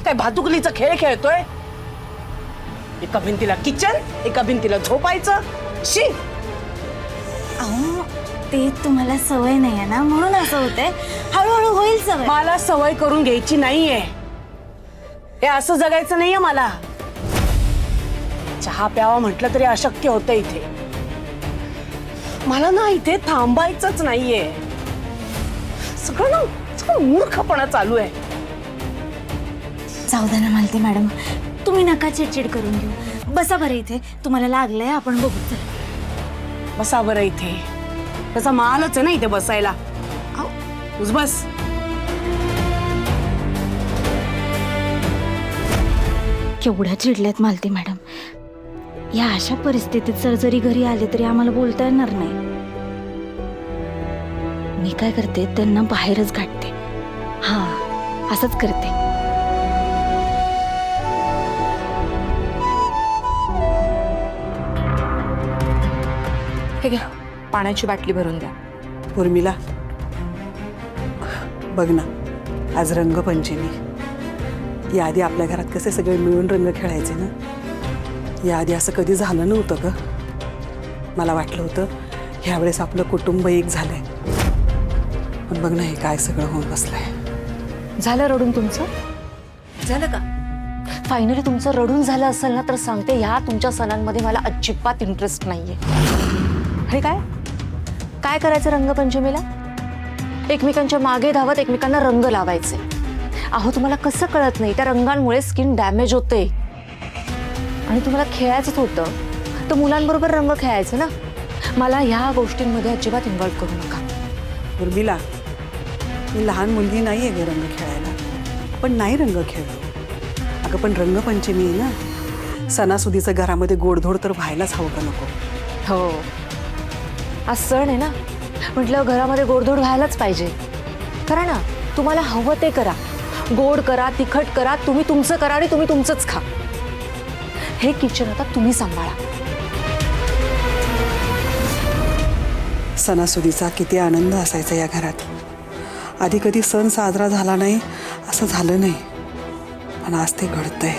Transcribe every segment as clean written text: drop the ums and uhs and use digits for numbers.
काय भातुकलीचा खेळ खेळतोय? एका भिंतीला किचन, एका भिंतीला झोपायचं. शी. अहो ते तुम्हाला सवय नाहीये ना म्हणून असं होतंय. हळूहळू होईल सवय. मला सवय करून घ्यायची नाहीये. हे असं जगायचं नाहीये मला. चहा प्यावा म्हटलं तरी अशक्य होतं इथे. मला ना इथे थांबायचंच नाहीये. सगळं मूर्खपणा चालू आहे. जाऊ द्या ना मालती मॅडम, तुम्ही नका चिडचिड करून घेऊ. बसा बरं इथे, तुम्हाला लागलंय आपण बघू. चला बसा बरं इथे. त्याचा मालच आहे ना इथे बसायला. तूच बस. केवढ्या चिडल्यात मालती मॅडम. या अशा परिस्थितीत सर जरी घरी आले तरी आम्हाला बोलता येणार नाही. मी काय करते, त्यांना बाहेरच गाठते. हा, असंच करते. हे घ्या, पाण्याची बाटली भरून द्या. उर्मिला, बघ ना, आज रंगपंचमी. याआधी आपल्या घरात कसे सगळे मिळून रंग खेळायचे ना. याआधी असं कधी झालं नव्हतं ग. मला वाटलं होतं ह्यावेळेस आपलं कुटुंब एक झालंय, पण बघ ना हे काय सगळं होऊन बसलंय. झालं रडून तुमचं? झालं का? फायनली तुमचं रडून झालं असेल ना तर सांगते, ह्या तुमच्या सणांमध्ये मला अजिबात इंटरेस्ट नाहीये. हे काय काय करायचं रंगपंचमीला? एकमेकांच्या मागे धावत एकमेकांना रंग लावायचे. अहो तुम्हाला कसं कळत नाही, त्या रंगांमुळे स्किन डॅमेज होते. आणि तुम्हाला खेळायचंच होतं तर मुलांबरोबर रंग खेळायचं ना. मला ह्या गोष्टींमध्ये अजिबात इन्व्हॉल्व करू नका. उर्मिला, मी लहान मुलगी नाहीये ग रंग खेळायला. पण नाही रंग खेळलो. अगं पण रंगपंचमी आहे ना, सणासुदीचं घरामध्ये गोडधोड तर व्हायलाच हवं का नको? हो, आज सण आहे ना, म्हटलं घरामध्ये गोडधोड व्हायलाच पाहिजे. करा ना, तुम्हाला हवं ते करा. गोड करा, तिखट करा, तुम्ही तुमचं करा आणि तुम्ही तुमचंच खा. हे किचन आता तुम्ही सांभाळा. सणासुदीचा किती आनंद असायचा या घरात. आधी कधी सण साजरा झाला नाही असं झालं नाही, पण आज ते घडतंय.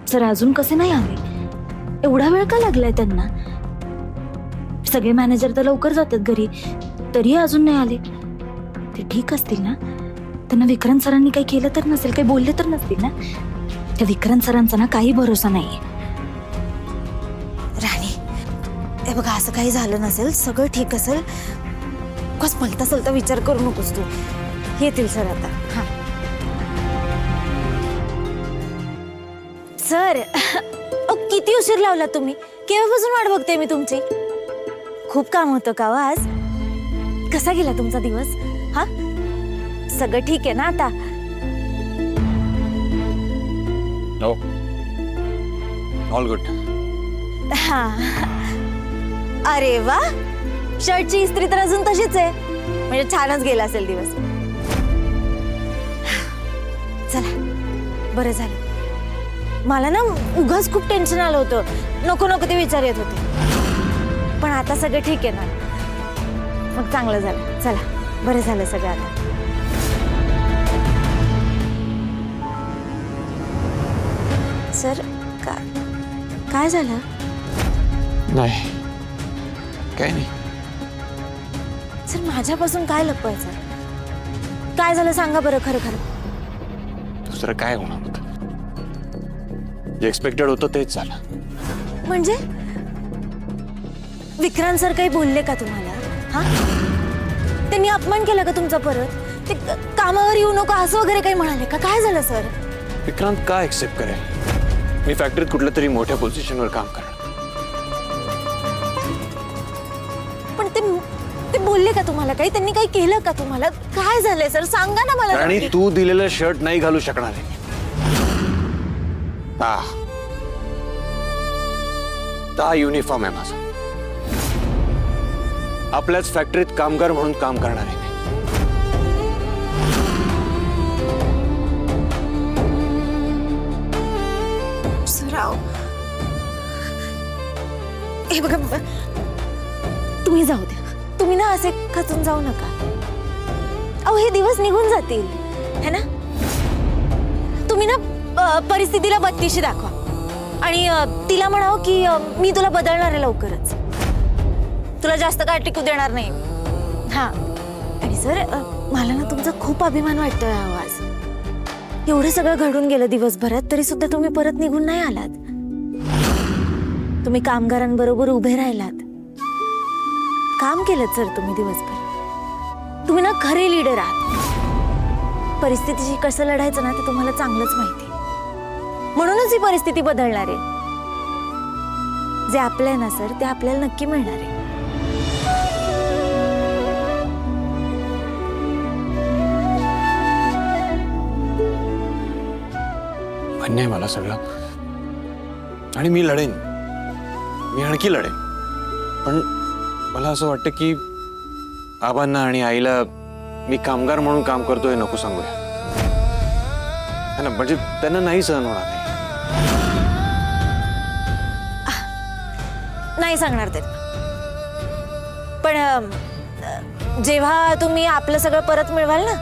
सर अजून कसे नाही आले? एवढा वेळ का लागलाय त्यांना? सगळे मॅनेजर तर लवकर जातात घरी, तरी अजून नाही आले. ते ठीक असतील ना? त्यांना विक्रांत सरांनी काही केलं तर नसेल, काही बोलले तर नसतील ना? त्या विक्रांत सरांचा ना काही भरोसा नाहीये. राणी, हे बघा, असं काही झालं नसेल, सगळं ठीक असेल. कस भलता सलता विचार करू नकोस तू. येतील सर आता. हा सर किती उशीर लावला तुम्ही? केव्हापासून वाट बघते मी तुमची. खूप काम होतं का हो आज? कसा गेला तुमचा दिवस? हा, सगळं ठीक आहे ना आता? No, all good. हा. अरे वा, शर्टची इस्त्री तर अजून तशीच आहे, म्हणजे छानच गेला असेल दिवस. चला, बरं झालं. मला ना उगाच खूप टेन्शन आलं होतं. नको नको ते विचार येत होते, पण आता सगळं ठीक आहे ना? मग चांगलं झालं. चला, बरं झालं सगळं आता. सर, काय झालं? नाही, काही नाही. सर, माझ्यापासून काय लपवायचं? काय झालं सांगा बरं खरं खरं. दुसरं काय होणार होतं? जे एक्सपेक्टेड होतं तेच झालं. म्हणजे विक्रांत सर काही बोलले का तुम्हाला? हा, त्यांनी अपमान केला का तुमचा परत? ते कामावर येऊ नको असं वगैरे काही म्हणाले का? काय झालं सर? विक्रांत का एक्सेप्ट करेल? मी फॅक्टरीत कुठल्या तरी मोठ्या पोझिशनवर काम करणार. पण ते बोलले का तुम्हाला काही? त्यांनी काही केलं का तुम्हाला? काय झालंय सर, सांगा ना मला. आणि तू दिलेलं शर्ट नाही घालू शकणार आहे. हा युनिफॉर्म आहे माझा. आपल्याच फॅक्टरीत कामगार म्हणून काम करणार आहे मी. सराव, हे बघा, तुम्ही जाऊ द्या. तुम्ही ना असे खचून जाऊ नका. अहो, हे दिवस निघून जातील है ना? तुम्ही ना परिस्थितीला बत्तीशी दाखवा आणि तिला म्हणावं की मी तुला बदलणार आहे लवकरच, तुला जास्त काळ टिकू देणार नाही. हा, आणि सर, मला ना तुमचा खूप अभिमान वाटतोय आवाज. एवढं सगळं घडून गेलं दिवसभरात, तरी सुद्धा तुम्ही परत निघून नाही आलात. तुम्ही कामगारांबरोबर उभे राहिलात, काम केलं सर तुम्ही दिवसभर. तुम्ही ना खरे लीडर आहात. परिस्थितीशी कसं लढायचं ना ते तुम्हाला चांगलंच माहिती. म्हणूनच ही परिस्थिती बदलणार आहे. जे आपलं आहे ना सर, ते आपल्याला नक्की मिळणार आहे. मान्य आहे मला सगळं, आणि मी लढेन. मी आणखी लढेन. पण मला असं वाटतं की आबांना आणि आईला मी कामगार म्हणून काम करतोय नको सांगूया, है ना? म्हणजे त्यांना नाही सहन होणार नाही. नाही सांगणार ते. पण जेव्हा तुम्ही आपलं सगळं परत मिळवाल ना,